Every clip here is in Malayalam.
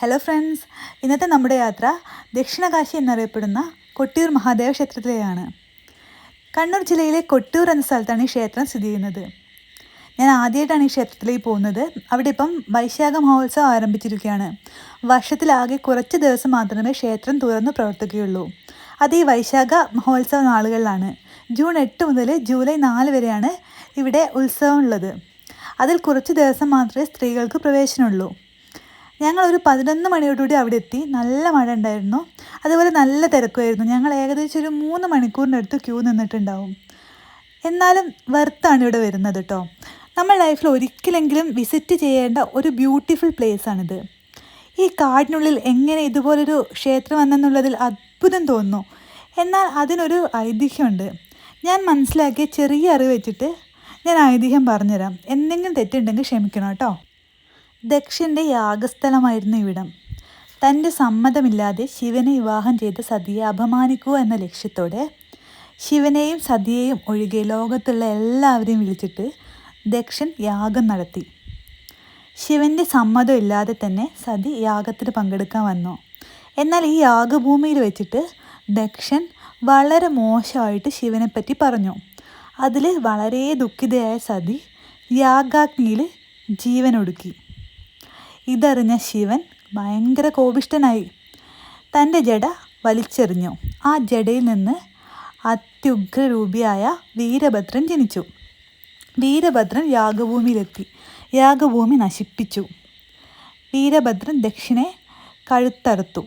ഹലോ ഫ്രണ്ട്സ്, ഇന്നത്തെ നമ്മുടെ യാത്ര ദക്ഷിണകാശി എന്നറിയപ്പെടുന്ന കൊട്ടിയൂർ മഹാദേവ ക്ഷേത്രത്തിലേക്കാണ്. കണ്ണൂർ ജില്ലയിലെ കൊട്ടിയൂർ എന്ന സ്ഥലത്താണ് ഈ ക്ഷേത്രം സ്ഥിതി ചെയ്യുന്നത്. ഞാൻ ആദ്യമായിട്ടാണ് ഈ ക്ഷേത്രത്തിലേക്ക് പോകുന്നത്. അവിടെ ഇപ്പം വൈശാഖ മഹോത്സവം ആരംഭിച്ചിരിക്കുകയാണ്. വർഷത്തിലാകെ കുറച്ച് ദിവസം മാത്രമേ ക്ഷേത്രം തുറന്ന് പ്രവർത്തിക്കുകയുള്ളൂ. അത് ഈ വൈശാഖ മഹോത്സവ നാളുകളിലാണ്. ജൂൺ 8 മുതൽ ജൂലൈ 4 വരെയാണ് ഇവിടെ ഉത്സവം ഉള്ളത്. അതിൽ കുറച്ച് ദിവസം മാത്രമേ സ്ത്രീകൾക്ക് പ്രവേശനമുള്ളൂ. ഞങ്ങളൊരു 11 മണിയോടുകൂടി അവിടെ എത്തി. നല്ല മഴ ഉണ്ടായിരുന്നു, അതുപോലെ നല്ല തിരക്കുമായിരുന്നു. ഞങ്ങൾ ഏകദേശം ഒരു 3 മണിക്കൂറിൻ്റെ അടുത്ത് ക്യൂ നിന്നിട്ടുണ്ടാവും. എന്നാലും വെർത്താണ് ഇവിടെ വരുന്നത് കേട്ടോ. നമ്മൾ ലൈഫിൽ ഒരിക്കലെങ്കിലും വിസിറ്റ് ചെയ്യേണ്ട ഒരു ബ്യൂട്ടിഫുൾ പ്ലേസാണിത്. ഈ കാടിനുള്ളിൽ എങ്ങനെ ഇതുപോലൊരു ക്ഷേത്രം വന്നെന്നുള്ളതിൽ അത്ഭുതം തോന്നുന്നു. എന്നാൽ അതിനൊരു ഐതിഹ്യമുണ്ട്. ഞാൻ മനസ്സിലാക്കിയ ചെറിയ അറിവ് വെച്ചിട്ട് ഞാൻ ഐതിഹ്യം പറഞ്ഞുതരാം. എന്തെങ്കിലും തെറ്റുണ്ടെങ്കിൽ ക്ഷമിക്കണം കേട്ടോ. ദക്ഷൻ്റെ യാഗസ്ഥലമായിരുന്നു ഇവിടം. തൻ്റെ സമ്മതമില്ലാതെ ശിവനെ വിവാഹം ചെയ്ത സതിയെ അപമാനിക്കുക എന്ന ലക്ഷ്യത്തോടെ ശിവനെയും സതിയെയും ഒഴികെ ലോകത്തുള്ള എല്ലാവരെയും വിളിച്ചിട്ട് ദക്ഷൻ യാഗം നടത്തി. ശിവൻ്റെ സമ്മതമില്ലാതെ തന്നെ സതി യാഗത്തിന് പങ്കെടുക്കാൻ വന്നു. എന്നാൽ ഈ യാഗഭൂമിയിൽ വെച്ചിട്ട് ദക്ഷൻ വളരെ മോശമായിട്ട് ശിവനെപ്പറ്റി പറഞ്ഞു. അതിൽ വളരെ ദുഃഖിതയായ സതി യാഗാഗ്നിയിൽ ജീവനൊടുക്കി. ഇതറിഞ്ഞ ശിവൻ ഭയങ്കര കോപിഷ്ഠനായി. തൻ്റെ ജട വലിച്ചെറിഞ്ഞു. ആ ജടയിൽ നിന്ന് അത്യുഗ്രരൂപിയായ വീരഭദ്രൻ ജനിച്ചു. വീരഭദ്രൻ യാഗഭൂമിയിലെത്തി. യാഗഭൂമി നശിപ്പിച്ചു. വീരഭദ്രൻ ദക്ഷനെ കഴുത്തറുത്തു.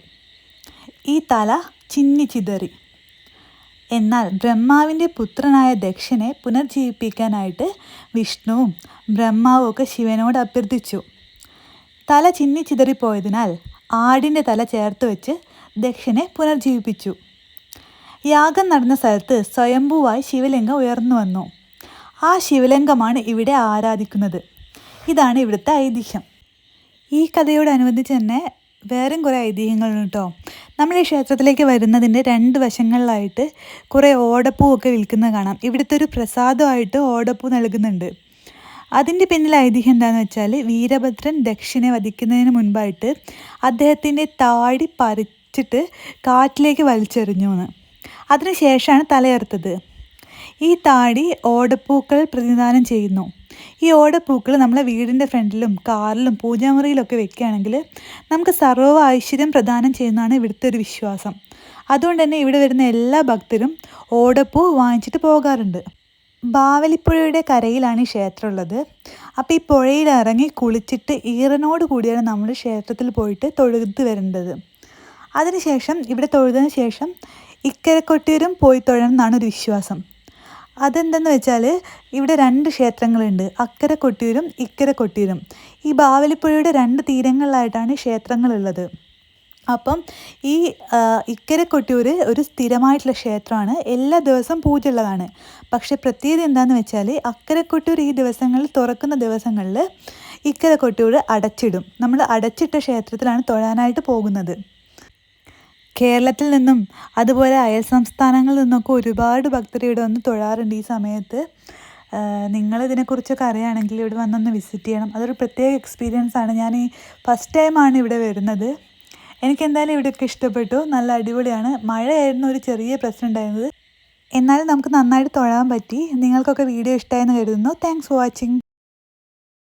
ഈ തല ചിന്നിച്ചിതറി. എന്നാൽ ബ്രഹ്മാവിൻ്റെ പുത്രനായ ദക്ഷനെ പുനർജീവിപ്പിക്കാനായിട്ട് വിഷ്ണുവും ബ്രഹ്മാവും ഒക്കെ ശിവനോട് അഭ്യർത്ഥിച്ചു. തല ചിന്നിച്ചിതറിപ്പോയതിനാൽ ആടിൻ്റെ തല ചേർത്ത് വെച്ച് ദക്ഷനെ പുനർജീവിപ്പിച്ചു. യാഗം നടന്ന സ്ഥലത്ത് സ്വയംഭൂവായി ശിവലിംഗം ഉയർന്നു വന്നു. ആ ശിവലിംഗമാണ് ഇവിടെ ആരാധിക്കുന്നത്. ഇതാണ് ഇവിടുത്തെ ഐതിഹ്യം. ഈ കഥയോടനുബന്ധിച്ച് തന്നെ വേറെയും കുറേ ഐതിഹ്യങ്ങളുണ്ട് കേട്ടോ. നമ്മൾ ഈ ക്ഷേത്രത്തിലേക്ക് വരുന്നതിൻ്റെ 2 വശങ്ങളിലായിട്ട് കുറേ ഓടപ്പൂവൊക്കെ വിൽക്കുന്നത് കാണാം. ഇവിടുത്തെ ഒരു പ്രസാദമായിട്ട് ഓടപ്പൂ നൽകുന്നുണ്ട്. അതിൻ്റെ പിന്നിൽ ഐതിഹ്യം എന്താണെന്ന് വെച്ചാൽ, വീരഭദ്രൻ ദക്ഷനെ വധിക്കുന്നതിന് മുൻപായിട്ട് അദ്ദേഹത്തിൻ്റെ താടി പറിച്ചിട്ട് കാറ്റിലേക്ക് വലിച്ചെറിഞ്ഞു എന്ന്. അതിനുശേഷമാണ് തലയറുത്തത്. ഈ താടി ഓടപ്പൂക്കൾ പ്രതിനിധാനം ചെയ്യുന്നു. ഈ ഓടപ്പൂക്കൾ നമ്മളെ വീടിൻ്റെ ഫ്രണ്ടിലും കാറിലും പൂജാമുറിയിലൊക്കെ വെക്കുകയാണെങ്കിൽ നമുക്ക് സർവ്വ ഐശ്വര്യം പ്രദാനം ചെയ്യുന്നതാണ് ഇവിടുത്തെ ഒരു വിശ്വാസം. അതുകൊണ്ട് തന്നെ ഇവിടെ വരുന്ന എല്ലാ ഭക്തരും ഓടപ്പൂ വാങ്ങിച്ചിട്ട് പോകാറുണ്ട്. ബാവലിപ്പുഴയുടെ കരയിലാണ് ഈ ക്ഷേത്രം ഉള്ളത്. അപ്പോൾ ഈ പുഴയിൽ ഇറങ്ങി കുളിച്ചിട്ട് ഈറനോട് കൂടിയാണ് നമ്മൾ ക്ഷേത്രത്തിൽ പോയിട്ട് തൊഴുത് വരേണ്ടത്. അതിനുശേഷം ഇവിടെ തൊഴുതിന് ശേഷം ഇക്കരെ കൊട്ടിയൂരും പോയി തൊഴണം എന്നാണ് ഒരു വിശ്വാസം. അതെന്തെന്ന് വെച്ചാൽ, ഇവിടെ 2 ക്ഷേത്രങ്ങളുണ്ട്, അക്കരെ കൊട്ടിയൂരും ഇക്കരെ കൊട്ടിയൂരും. ഈ ബാവലിപ്പുഴയുടെ 2 തീരങ്ങളിലായിട്ടാണ് ഈ ക്ഷേത്രങ്ങളുള്ളത്. അപ്പം ഈ ഇക്കരെ കൊട്ടിയൂർ ഒരു സ്ഥിരമായിട്ടുള്ള ക്ഷേത്രമാണ്. എല്ലാ ദിവസവും പൂജ ഉള്ളതാണ്. പക്ഷേ പ്രത്യേകത എന്താണെന്ന് വെച്ചാൽ, അക്കരെ കൊട്ടിയൂർ ഈ ദിവസങ്ങളിൽ തുറക്കുന്ന ദിവസങ്ങളിൽ ഇക്കരെ കൊട്ടിയൂർ അടച്ചിടും. നമ്മൾ അടച്ചിട്ട ക്ഷേത്രത്തിലാണ് തൊഴാനായിട്ട് പോകുന്നത്. കേരളത്തിൽ നിന്നും അതുപോലെ അയൽ സംസ്ഥാനങ്ങളിൽ നിന്നൊക്കെ ഒരുപാട് ഭക്തർ ഇവിടെ വന്ന് തൊഴാറുണ്ട് ഈ സമയത്ത്. നിങ്ങളിതിനെക്കുറിച്ചൊക്കെ അറിയുകയാണെങ്കിൽ ഇവിടെ വന്നൊന്ന് വിസിറ്റ് ചെയ്യണം. അതൊരു പ്രത്യേക എക്സ്പീരിയൻസ് ആണ്. ഞാൻ ഈ ഫസ്റ്റ് ടൈമാണ് ഇവിടെ വരുന്നത്. എനിക്കെന്തായാലും ഇവിടെയൊക്കെ ഇഷ്ടപ്പെട്ടു. നല്ല അടിപൊളിയാണ്. മഴയായിരുന്നു ഒരു ചെറിയ പ്രശ്നം ഉണ്ടായിരുന്നത്. എന്നാലും നമുക്ക് നന്നായിട്ട് തൊഴാൻ പറ്റി. നിങ്ങൾക്കൊക്കെ വീഡിയോ ഇഷ്ടമായെന്ന് കരുതുന്നു. Thanks for watching.